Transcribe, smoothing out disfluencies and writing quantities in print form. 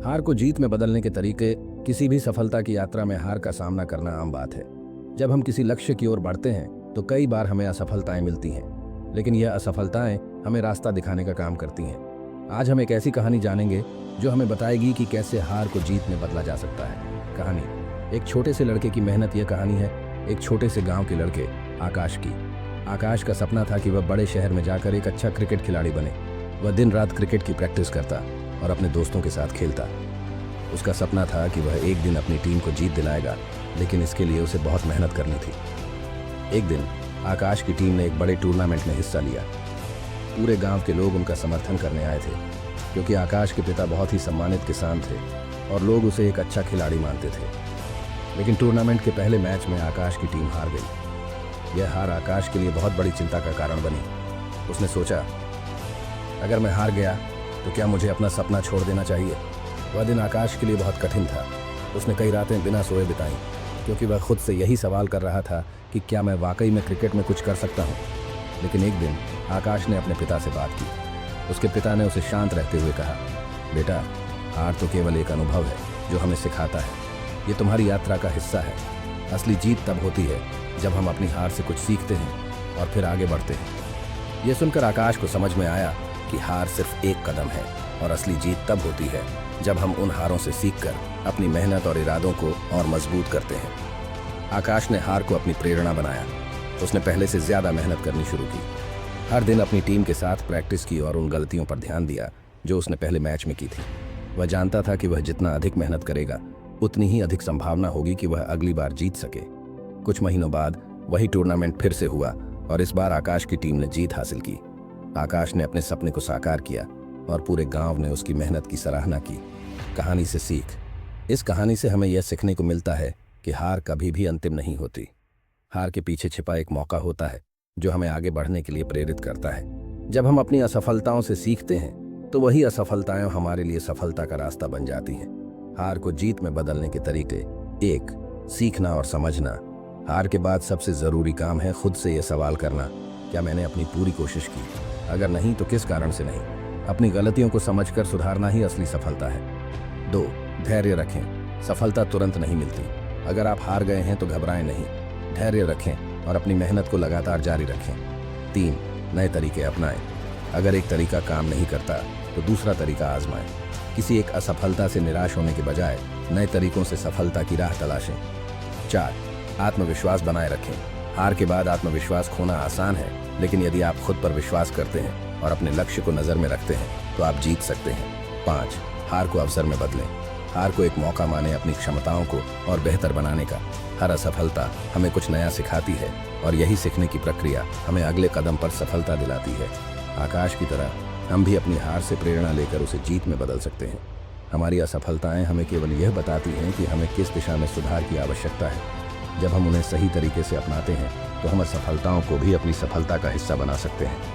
हार को जीत में बदलने के तरीके। किसी भी सफलता की यात्रा में हार का सामना करना आम बात है। जब हम किसी लक्ष्य की ओर बढ़ते हैं तो कई बार हमें असफलताएं मिलती हैं, लेकिन यह असफलताएं हमें रास्ता दिखाने का काम करती हैं। आज हम एक ऐसी कहानी जानेंगे जो हमें बताएगी कि कैसे हार को जीत में बदला जा सकता है। कहानी एक छोटे से लड़के की मेहनत। यह कहानी है एक छोटे से गांव के लड़के आकाश की। आकाश का सपना था कि वह बड़े शहर में जाकर एक अच्छा क्रिकेट खिलाड़ी बने। वह दिन रात क्रिकेट की प्रैक्टिस करता और अपने दोस्तों के साथ खेलता। उसका सपना था कि वह एक दिन अपनी टीम को जीत दिलाएगा, लेकिन इसके लिए उसे बहुत मेहनत करनी थी। एक दिन आकाश की टीम ने एक बड़े टूर्नामेंट में हिस्सा लिया। पूरे गांव के लोग उनका समर्थन करने आए थे, क्योंकि आकाश के पिता बहुत ही सम्मानित किसान थे और लोग उसे एक अच्छा खिलाड़ी मानते थे। लेकिन टूर्नामेंट के पहले मैच में आकाश की टीम हार गई। यह हार आकाश के लिए बहुत बड़ी चिंता का कारण बनी। उसने सोचा, अगर मैं हार गया तो क्या मुझे अपना सपना छोड़ देना चाहिए। वह दिन आकाश के लिए बहुत कठिन था। उसने कई रातें बिना सोए बिताई, क्योंकि वह खुद से यही सवाल कर रहा था कि क्या मैं वाकई में क्रिकेट में कुछ कर सकता हूँ। लेकिन एक दिन आकाश ने अपने पिता से बात की। उसके पिता ने उसे शांत रहते हुए कहा, बेटा, हार तो केवल एक अनुभव है जो हमें सिखाता है। ये तुम्हारी यात्रा का हिस्सा है। असली जीत तब होती है जब हम अपनी हार से कुछ सीखते हैं और फिर आगे बढ़ते हैं। यह सुनकर आकाश को समझ में आया कि हार सिर्फ एक कदम है और असली जीत तब होती है जब हम उन हारों से सीखकर अपनी मेहनत और इरादों को और मजबूत करते हैं। आकाश ने हार को अपनी प्रेरणा बनाया। उसने पहले से ज्यादा मेहनत करनी शुरू की। हर दिन अपनी टीम के साथ प्रैक्टिस की और उन गलतियों पर ध्यान दिया जो उसने पहले मैच में की थी। वह जानता था कि वह जितना अधिक मेहनत करेगा उतनी ही अधिक संभावना होगी कि वह अगली बार जीत सके। कुछ महीनों बाद वही टूर्नामेंट फिर से हुआ और इस बार आकाश की टीम ने जीत हासिल की। आकाश ने अपने सपने को साकार किया और पूरे गांव ने उसकी मेहनत की सराहना की। कहानी से सीख। इस कहानी से हमें यह सीखने को मिलता है कि हार कभी भी अंतिम नहीं होती। हार के पीछे छिपा एक मौका होता है जो हमें आगे बढ़ने के लिए प्रेरित करता है। जब हम अपनी असफलताओं से सीखते हैं तो वही असफलताएं हमारे लिए सफलता का रास्ता बन जाती हैं। हार को जीत में बदलने के तरीके। 1. सीखना और समझना। हार के बाद सबसे जरूरी काम है खुद से यह सवाल करना, क्या मैंने अपनी पूरी कोशिश की? अगर नहीं तो किस कारण से नहीं? अपनी गलतियों को समझकर सुधारना ही असली सफलता है। 2. धैर्य रखें। सफलता तुरंत नहीं मिलती। अगर आप हार गए हैं तो घबराएं नहीं, धैर्य रखें और अपनी मेहनत को लगातार जारी रखें। 3. नए तरीके अपनाएं। अगर एक तरीका काम नहीं करता तो दूसरा तरीका आजमाएं। किसी एक असफलता से निराश होने के बजाय नए तरीकों से सफलता की राह तलाशें। 4. आत्मविश्वास बनाए रखें। हार के बाद आत्मविश्वास खोना आसान है, लेकिन यदि आप खुद पर विश्वास करते हैं और अपने लक्ष्य को नज़र में रखते हैं तो आप जीत सकते हैं। 5. हार को अवसर में बदलें। हार को एक मौका माने अपनी क्षमताओं को और बेहतर बनाने का। हर असफलता हमें कुछ नया सिखाती है और यही सीखने की प्रक्रिया हमें अगले कदम पर सफलता दिलाती है। आकाश की तरह हम भी अपनी हार से प्रेरणा लेकर उसे जीत में बदल सकते हैं। हमारी असफलताएं हमें केवल यह बताती हैं कि हमें किस दिशा में सुधार की आवश्यकता है। जब हम उन्हें सही तरीके से अपनाते हैं तो हम असफलताओं को भी अपनी सफलता का हिस्सा बना सकते हैं।